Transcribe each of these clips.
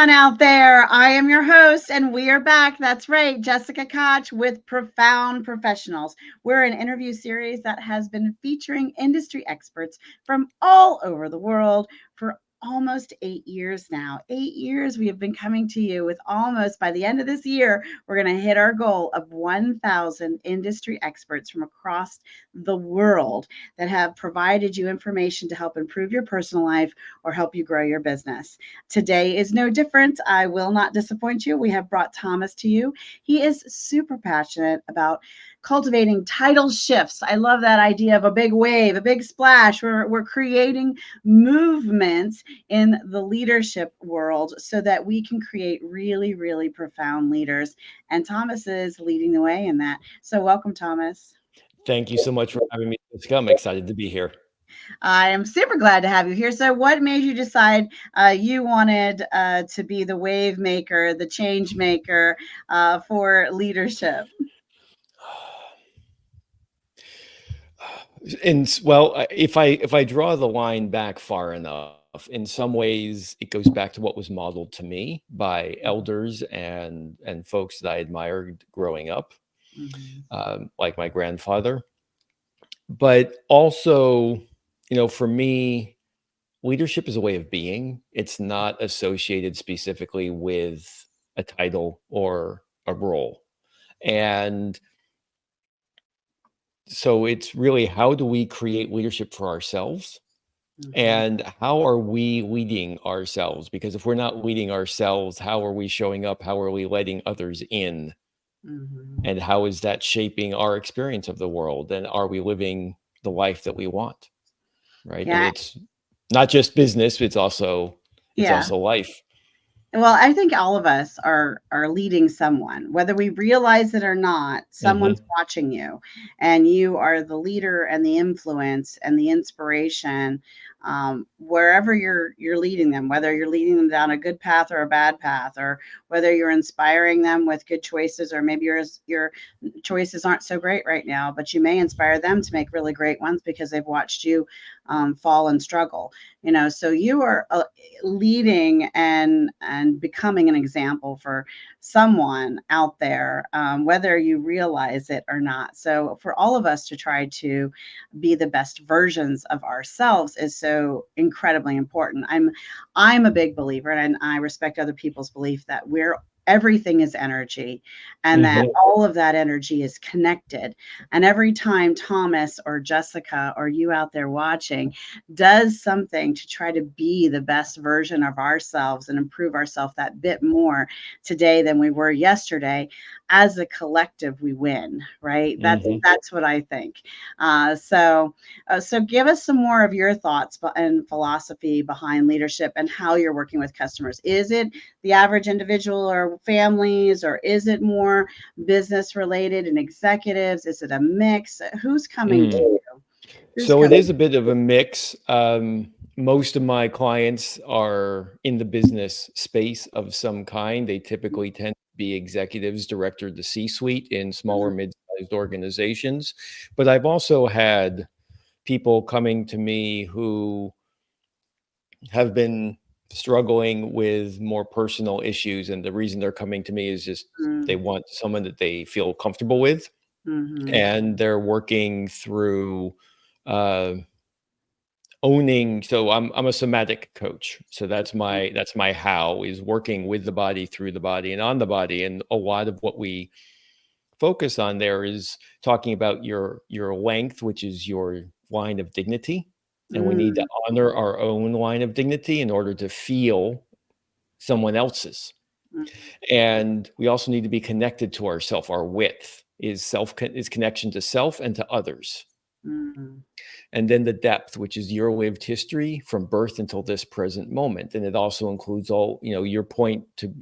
on out there? I am your host, and we are back. That's right, Jessica Koch with Profound Professionals. We're an interview series that has been featuring industry experts from all over the world for almost 8 years now. 8 years we have been coming to you with almost, by the end of this year, we're going to hit our goal of 1,000 industry experts from across the world that have provided you information to help improve your personal life or help you grow your business. Today is no different. I will not disappoint you. We have brought Thomas to you. He is super passionate about cultivating tidal shifts. I love that idea of a big wave, a big splash. We're creating movements in the leadership world so that we can create really, really profound leaders. And Thomas is leading the way in that. So welcome, Thomas. Thank you so much for having me, Jessica. I'm excited to be here. I am super glad to have you here. So what made you decide you wanted to be the wave maker, the change maker for leadership? And well, if I draw the line back far enough, in some ways it goes back to what was modeled to me by elders and folks that I admired growing up, like my grandfather. But also, for me, leadership is a way of being. It's not associated specifically with a title or a role. And so it's really, how do we create leadership for ourselves? And how are we leading ourselves? Because if we're not leading ourselves, how are we showing up? How are we letting others in? And how is that shaping our experience of the world? And are we living the life that we want? Right. Yeah. And it's not just business, it's also life. Well, I think all of us are leading someone, whether we realize it or not. Someone's watching you, and you are the leader and the influence and the inspiration wherever you're leading them. Whether you're leading them down a good path or a bad path, or whether you're inspiring them with good choices, or maybe your choices aren't so great right now, but you may inspire them to make really great ones because they've watched you fall and struggle. So you are leading and becoming an example for someone out there, whether you realize it or not. So for all of us to try to be the best versions of ourselves is so incredibly important. I'm a big believer, and I respect other people's belief, that everything is energy, and that all of that energy is connected. And every time Thomas or Jessica or you out there watching does something to try to be the best version of ourselves and improve ourselves that bit more today than we were yesterday, as a collective we win, right? That's what I think. So give us some more of your thoughts and philosophy behind leadership and how you're working with customers. Is it the average individual or families, or is it more business related and executives? Is it a mix? Who's coming to you? So it is a bit of a mix. Most of my clients are in the business space of some kind. They typically tend to be executives, director to C-suite in smaller, mid-sized organizations. But I've also had people coming to me who have been struggling with more personal issues. And the reason they're coming to me is just they want someone that they feel comfortable with. And they're working through owning. So I'm a somatic coach. So that's my how, is working with the body, through the body, and on the body. And a lot of what we focus on there is talking about your length, which is your line of dignity. And we need to honor our own line of dignity in order to feel someone else's. And we also need to be connected to ourself. Our width is connection to self and to others. And then the depth, which is your lived history from birth until this present moment. And it also includes all, your point to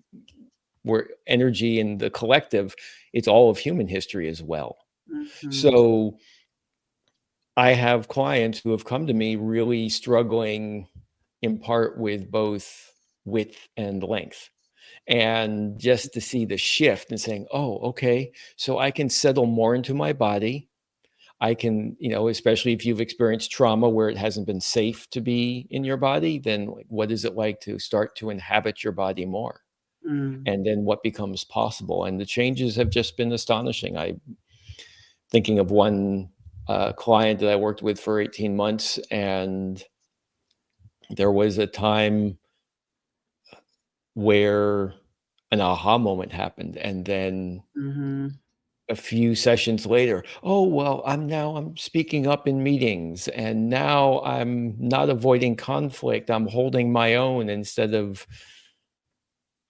where energy in the collective, it's all of human history as well. So I have clients who have come to me really struggling in part with both width and length. And just to see the shift and saying, oh, okay, so I can settle more into my body. I can, especially if you've experienced trauma where it hasn't been safe to be in your body, then like, what is it like to start to inhabit your body more? Mm. And then what becomes possible? And the changes have just been astonishing. I'm thinking of one client that I worked with for 18 months, and there was a time where an aha moment happened, and then Mm-hmm. a few sessions later, oh well, I'm speaking up in meetings, and now I'm not avoiding conflict, I'm holding my own instead of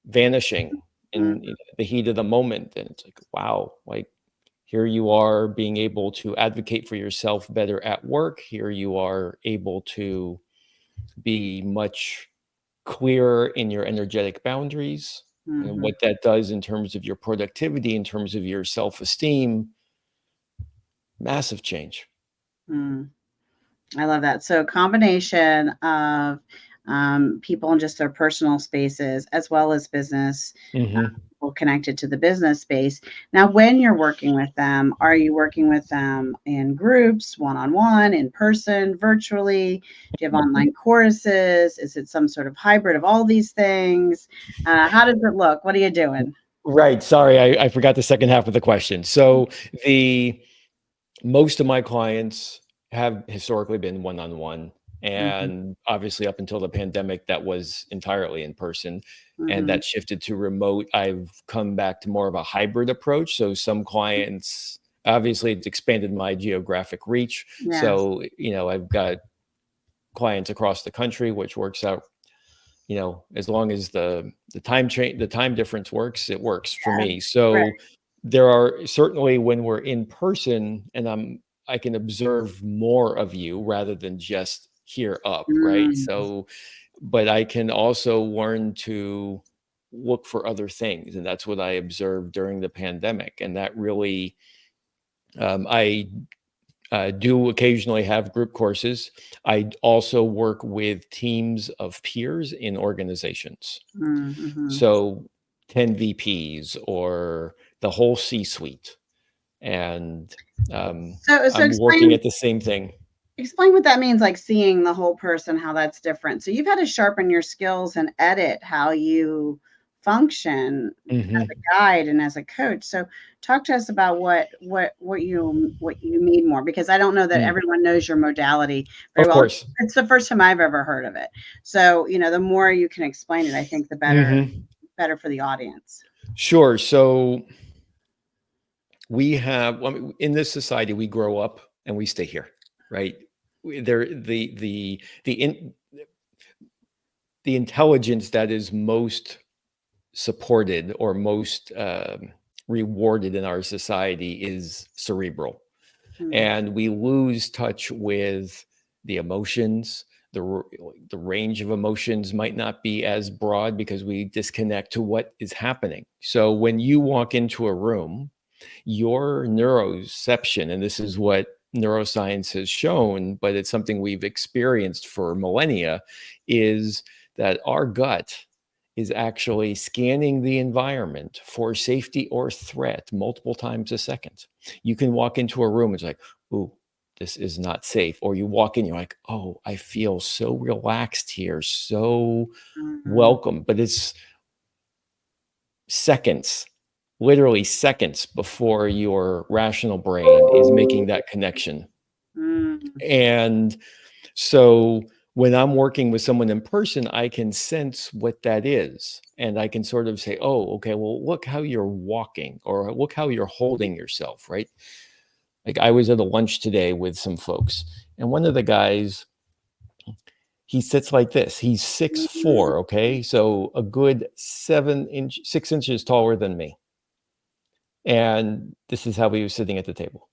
vanishing in the heat of the moment. And it's like, wow, like here you are being able to advocate for yourself better at work, here you are able to be much clearer in your energetic boundaries, and Mm-hmm. what that does in terms of your productivity, in terms of your self-esteem. Massive change. Mm. I love that. So, a combination of people in just their personal spaces as well as business, Mm-hmm. people connected to the business space. Now, when you're working with them, are you working with them in groups, one on one, in person, virtually? Do you have online courses? Is it some sort of hybrid of all these things? How does it look? What are you doing? Right. Sorry, I forgot the second half of the question. So the most of my clients have historically been one-on-one, Hmm. and obviously up until the pandemic, that was entirely in person, and Hmm. that shifted to remote. I've come back to more of a hybrid approach. So some clients, obviously, it's expanded my geographic reach. Yes. So, I've got clients across the country, which works out, as long as the time difference works, it works for Yeah. me. Right. So there are certainly, when we're in person and I can observe more of you rather than just hear up, right? Mm. So, but I can also learn to look for other things, and that's what I observed during the pandemic. And that really, I do occasionally have group courses. I also work with teams of peers in organizations. Mm-hmm. So 10 VPs or the whole C-suite. And So I'm working explain at the same thing. explain what that means, like seeing the whole person, how that's different. So you've had to sharpen your skills and edit how you function as Hmm. a guide and as a coach. So talk to us about what you mean more, because I don't know that Mm. everyone knows your modality very Of well. course. It's the first time I've ever heard of it. So, the more you can explain it, I think the Hmm. better for the audience. Sure. So we have, I mean, in this society, we grow up and we stay here, right? There, the intelligence that is most supported or most rewarded in our society is cerebral, Mm, and we lose touch with the emotions. The range of emotions might not be as broad because we disconnect to what is happening. So when you walk into a room, your neuroception, and this is what neuroscience has shown, but it's something we've experienced for millennia, is that our gut is actually scanning the environment for safety or threat multiple times a second. You can walk into a room, it's like, ooh, this is not safe. Or you walk in, you're like, oh, I feel so relaxed here, so mm, welcome. But it's seconds, literally seconds before your rational brain is making that connection. mm, And so when I'm working with someone in person, I can sense what that is. And I can sort of say, oh, okay, well, look how you're walking, or look how you're holding yourself, right? Like I was at a lunch today with some folks, and one of the guys, he sits like this. He's 6'4", mm, okay? So a good 6 inches taller than me. And this is how he was sitting at the table.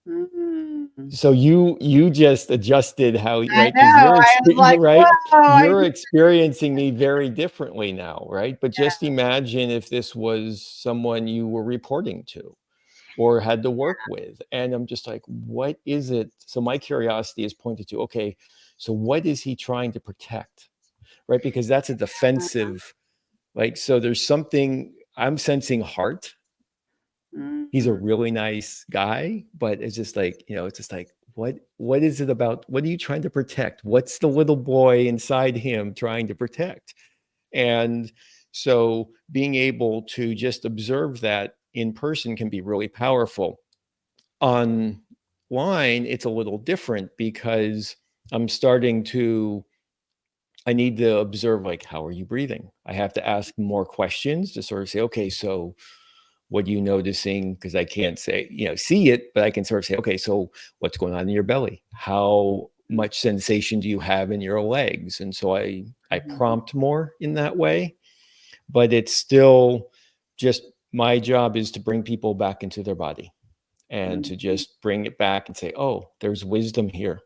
mm. So you just adjusted how, I right? Because know. I was like, right, "Whoa!" you're experiencing me very differently now, right? But just imagine if this was someone you were reporting to or had to work with. And I'm just like, what is it? So my curiosity is pointed to, okay, so what is he trying to protect? Right? Because that's a defensive, like, so there's something I'm sensing heart, He's a Mhm. really nice guy, but it's just like, it's just like, what is it about? What are you trying to protect? What's the little boy inside him trying to protect? And so being able to just observe that in person can be really powerful. Online, it's a little different because I'm starting to, I need to observe, like, how are you breathing? I have to ask more questions to sort of say, okay, so what are you noticing? Because I can't say, see it, but I can sort of say, okay, so what's going on in your belly? How much sensation do you have in your legs? And so I Mhm. prompt more in that way, but it's still just, my job is to bring people back into their body and to Mhm. just bring it back and say, oh, there's wisdom here.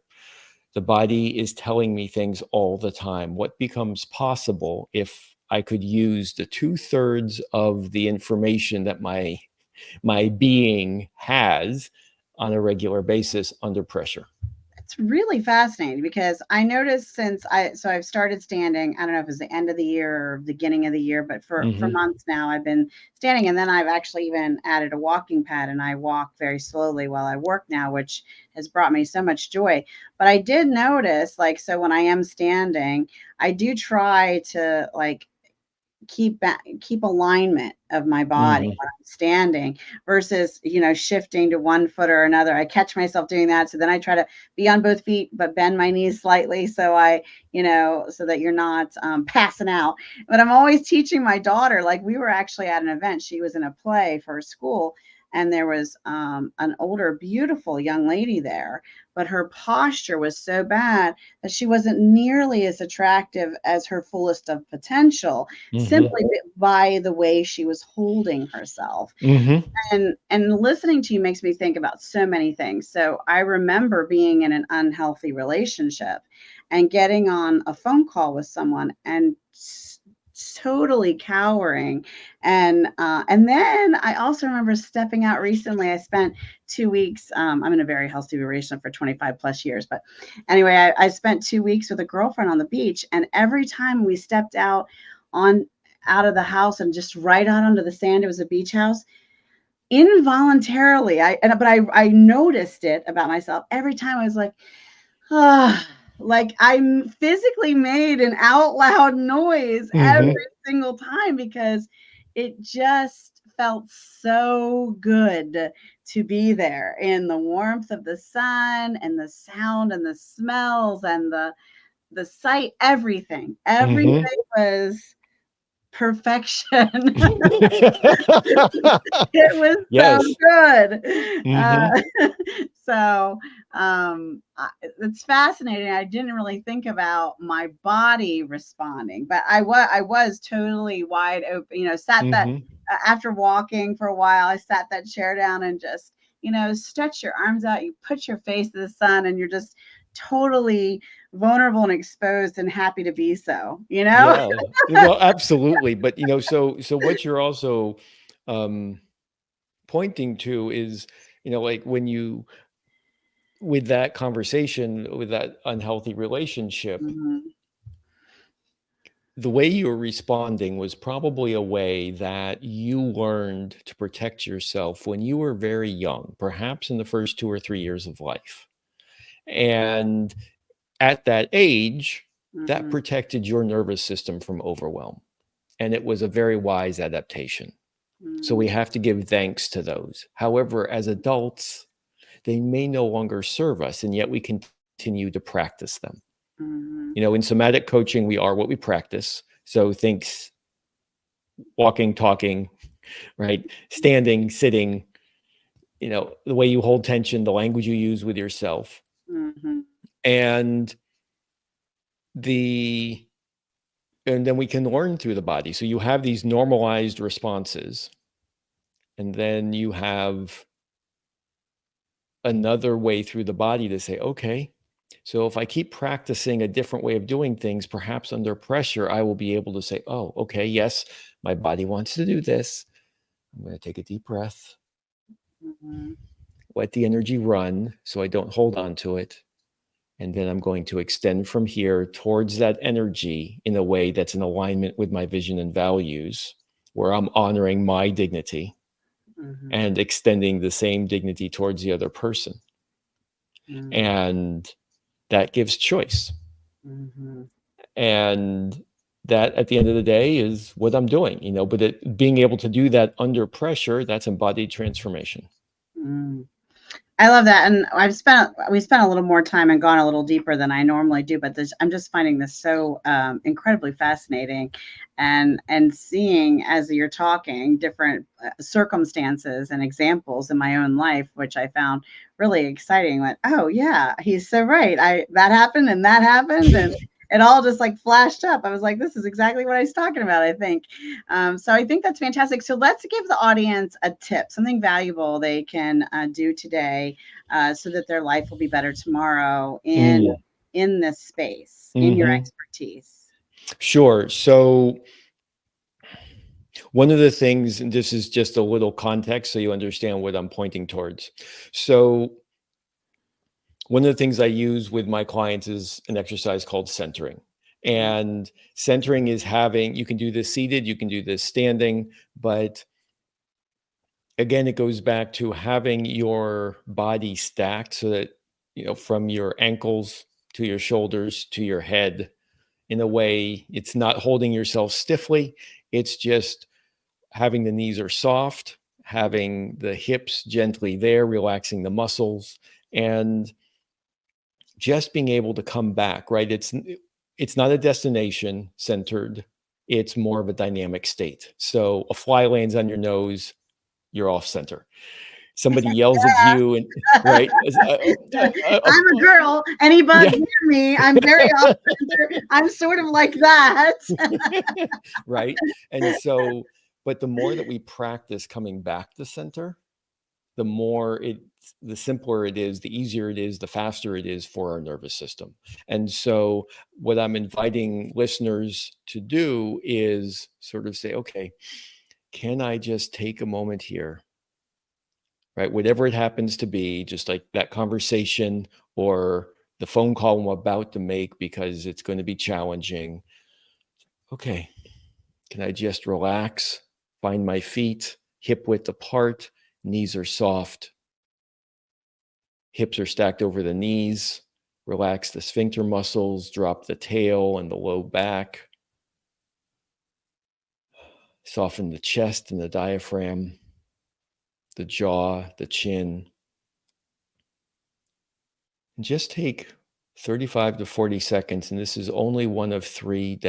The body is telling me things all the time. What becomes possible if I could use the 2/3 of the information that my being has on a regular basis under pressure? It's really fascinating because I noticed I've started standing, I don't know if it's the end of the year or beginning of the year, but for Mm-hmm. months now I've been standing, and then I've actually even added a walking pad, and I walk very slowly while I work now, which has brought me so much joy. But I did notice, like, so when I am standing, I do try to, like, keep alignment of my body Mm-hmm. when I'm standing versus, shifting to one foot or another. I catch myself doing that. So then I try to be on both feet, but bend my knees slightly so that you're not passing out. But I'm always teaching my daughter, like, we were actually at an event. She was in a play for school, and there was an older, beautiful young lady there, but her posture was so bad that she wasn't nearly as attractive as her fullest of potential, Mm-hmm. simply by the way she was holding herself. Mm-hmm. And listening to you makes me think about so many things. So I remember being in an unhealthy relationship and getting on a phone call with someone and totally cowering. And then I also remember stepping out recently. I spent 2 weeks. I'm in a very healthy relationship for 25 plus years, but anyway, I spent 2 weeks with a girlfriend on the beach, and every time we stepped on out of the house and just right out onto the sand, it was a beach house. Involuntarily, I noticed it about myself every time. I was like, ah, like I physically made an out loud noise every Mm-hmm. single time because it just felt so good to be there in the warmth of the sun and the sound and the smells and the sight. Everything Mm-hmm. was perfection. It was so Yes. good. Mm-hmm. So it's fascinating. I didn't really think about my body responding, but I was totally wide open. Sat that Mm-hmm. after walking for a while, I sat that chair down and just stretch your arms out. You put your face to the sun, and you're just totally vulnerable and exposed and happy to be so. Yeah. Well, absolutely. But so what you're also um pointing to is, like, when you, with that conversation, with that unhealthy relationship, Mhm. the way you were responding was probably a way that you learned to protect yourself when you were very young, perhaps in the first 2 or 3 years of life. And at that age, that Mhm. protected your nervous system from overwhelm. And it was a very wise adaptation. So we Mhm. have to give thanks to those. However, as adults, they may no longer serve us, and yet we continue to practice them. Mhm. In somatic coaching, we are what we practice. So think walking, talking, right? Standing, sitting, the way you hold tension, the language you use with yourself. Mhm. And the and then we can learn through the body. So you have these normalized responses, and then you have another way through the body to say, okay, so if I keep practicing a different way of doing things, perhaps under pressure, I will be able to say, oh, okay, yes, my body wants to do this. I'm going to take a deep breath, Mhm. let the energy run so I don't hold on to it. And then I'm going to extend from here towards that energy in a way that's in alignment with my vision and values, where I'm honoring my dignity. Mm-hmm. and extending the same dignity towards the other person. Mm-hmm. And that gives choice. Mm-hmm. And that at the end of the day is what I'm doing, but being able to do that under pressure, that's embodied transformation. Mm. I love that, and we spent a little more time and gone a little deeper than I normally do, but I'm just finding this so incredibly fascinating, and seeing as you're talking different circumstances and examples in my own life, which I found really exciting. Like, oh yeah, he's so right. That happened and that happened, and it all just like flashed up. I was like, this is exactly what I was talking about, I think. So I think that's fantastic. So let's give the audience a tip, something valuable they can do today, so that their life will be better tomorrow in this space, in your expertise. Sure. So one of the things, and this is just a little context so you understand what I'm pointing towards. So one of the things I use with my clients is an exercise called centering. And centering is you can do this seated, you can do this standing, but again, it goes back to having your body stacked so that, from your ankles to your shoulders to your head, in a way, it's not holding yourself stiffly. It's just having the knees are soft, having the hips gently there, relaxing the muscles, and just being able to come back, right? It's not a destination centered. It's more of a dynamic state. So a fly lands on your nose, you're off center. Somebody yells at you, and right. I'm a girl. Any bug Yeah. near me, I'm very off center. I'm sort of like that. Right. And so, but the more that we practice coming back to center, the simpler it is, the easier it is, the faster it is for our nervous system. And so what I'm inviting listeners to do is sort of say, okay, can I just take a moment here, right? Whatever it happens to be, just like that conversation or the phone call I'm about to make because it's going to be challenging. Okay, can I just relax, find my feet, hip width apart, knees are soft, hips are stacked over the knees, relax the sphincter muscles, drop the tail and the low back, soften the chest and the diaphragm, the jaw, the chin, and just take 35 to 40 seconds. And this is only one of three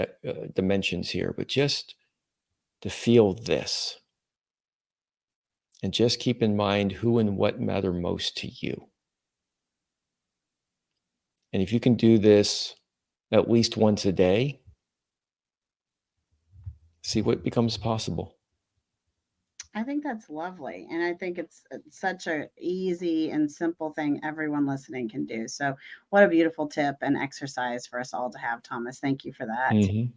dimensions here, but just to feel this. And just keep in mind who and what matter most to you. And if you can do this at least once a day, see what becomes possible. I think that's lovely. And I think it's such a easy and simple thing everyone listening can do. So what a beautiful tip and exercise for us all to have, Thomas. Thank you for that. Mm-hmm.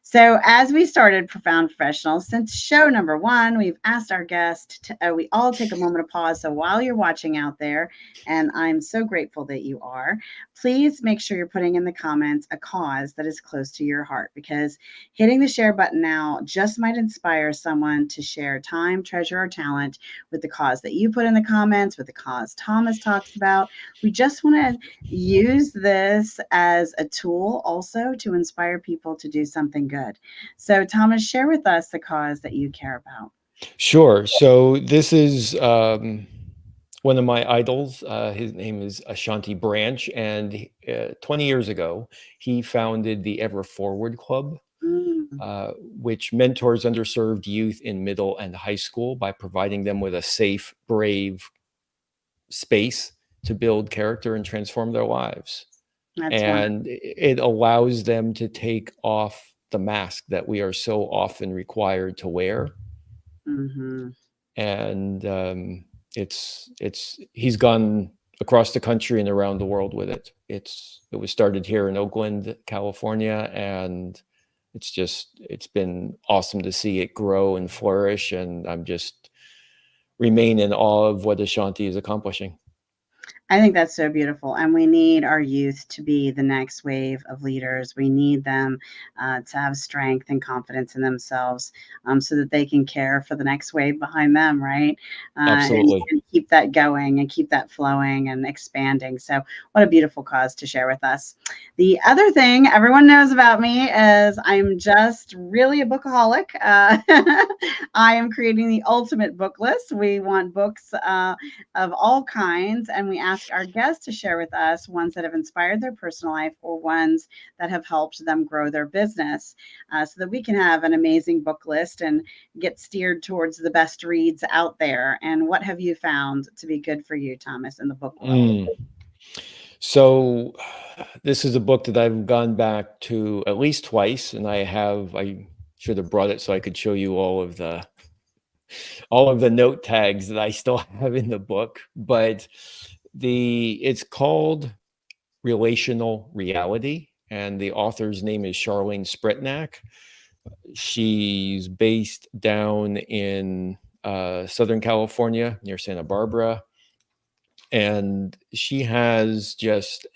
So, as we started Profound Professionals, since show number one, we've asked our guest to, we all take a moment of pause. So, while you're watching out there, and I'm so grateful that you are, please make sure you're putting in the comments a cause that is close to your heart, because hitting the share button now just might inspire someone to share time, treasure, or talent with the cause that you put in the comments, with the cause Thomas talks about. We just want to use this as a tool also to inspire people to do something good. So, Thomas, share with us the cause that you care about. Sure. So this is one of my idols. His name is Ashanti Branch, and 20 years ago, he founded the Ever Forward Club, which mentors underserved youth in middle and high school by providing them with a safe, brave space to build character and transform their lives. That's And it allows them to take off the mask that we are so often required to wear. Mm-hmm. And he's gone across the country and around the world with it. It was started here in Oakland, California, and it's been awesome to see it grow and flourish. And I'm just remain in awe of what Ashanti is accomplishing. I think that's so beautiful. And we need our youth to be the next wave of leaders. We need them to have strength and confidence in themselves so that they can care for the next wave behind them, right? Absolutely. And keep that going and keep that flowing and expanding. So, what a beautiful cause to share with us. The other thing everyone knows about me is I'm just really a bookaholic. I am creating the ultimate book list. We want books of all kinds, and we ask our guests to share with us ones that have inspired their personal life or ones that have helped them grow their business so that we can have an amazing book list and get steered towards the best reads out there. And what have you found to be good for you, Thomas, in the book world? Mm. So this is a book that I've gone back to at least twice, and I should have brought it so I could show you all of the note tags that I still have in the book, but it's called Relational Reality, and the author's name is Charlene Spritnak. She's based down in Southern California near Santa Barbara, and she has just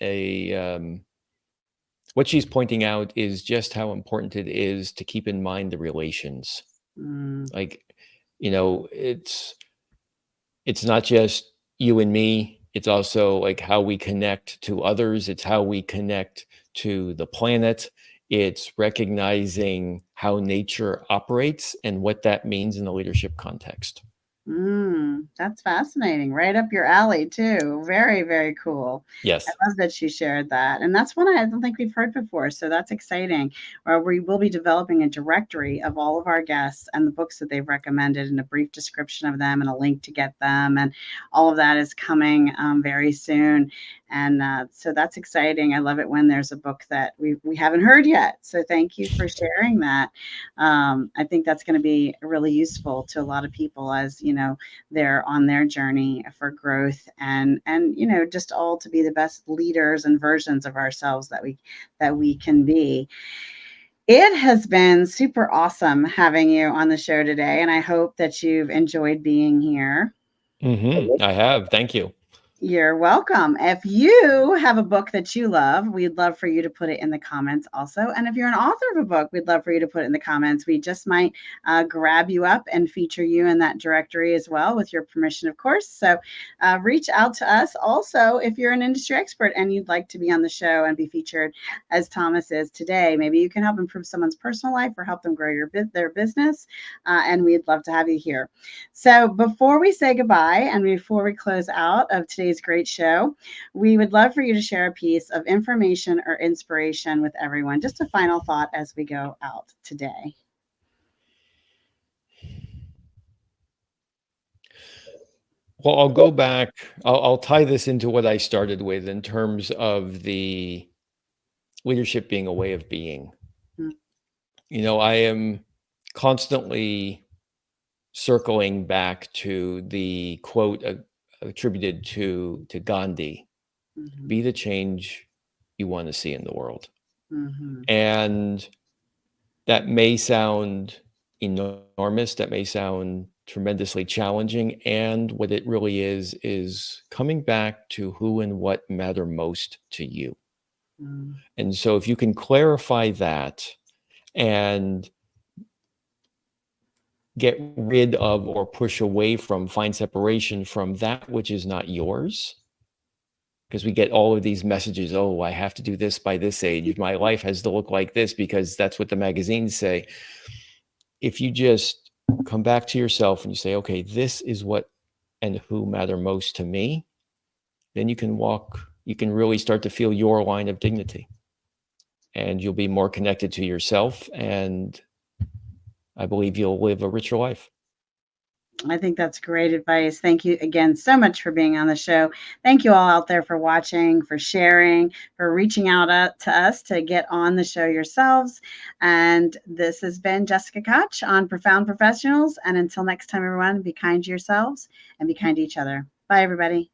what she's pointing out is just how important it is to keep in mind the relations. Like, it's not just you and me. It's also like how we connect to others. It's how we connect to the planet. It's recognizing how nature operates and what that means in the leadership context. That's fascinating. Right up your alley, too. Very, very cool. I Yes. love that you shared that. And that's one I don't think we've heard before. So that's exciting. We will be developing a directory of all of our guests and the books that they've recommended and a brief description of them and a link to get them. And all of that is coming very soon. And so that's exciting. I love it when there's a book that we haven't heard yet. So thank you for sharing that. I think that's going to be really useful to a lot of people as, they're on their journey for growth and just all to be the best leaders and versions of ourselves that we can be. It has been super awesome having you on the show today, and I hope that you've enjoyed being here. I have. Thank you. You're welcome. If you have a book that you love, we'd love for you to put it in the comments also. And if you're an author of a book, we'd love for you to put it in the comments. We just might grab you up and feature you in that directory as well, with your permission, of course. So reach out to us. Also, if you're an industry expert and you'd like to be on the show and be featured as Thomas is today, maybe you can help improve someone's personal life or help them grow their business. And we'd love to have you here. So before we say goodbye and before we close out of today's great show, we would love for you to share a piece of information or inspiration with everyone. Just a final thought as we go out today. Well, I'll go back. I'll tie this into what I started with in terms of the leadership being a way of being. I am constantly circling back to the quote attributed to Gandhi, be the change you want to see in the world. And that may sound enormous, that may sound tremendously challenging. And what it really is coming back to who and what matter most to you. And so if you can clarify that and get rid of or push away from, find separation from that which is not yours, because we get all of these messages, oh, I have to do this by this age, my life has to look like this because that's what the magazines say. If you just come back to yourself and you say, okay, this is what and who matter most to me, then you can really start to feel your line of dignity, and you'll be more connected to yourself, and I believe you'll live a richer life. I think that's great advice. Thank you again so much for being on the show. Thank you all out there for watching, for sharing, for reaching out to us to get on the show yourselves. And this has been Jessica Koch on Profound Professionals. And until next time, everyone, be kind to yourselves and be kind to each other. Bye, everybody.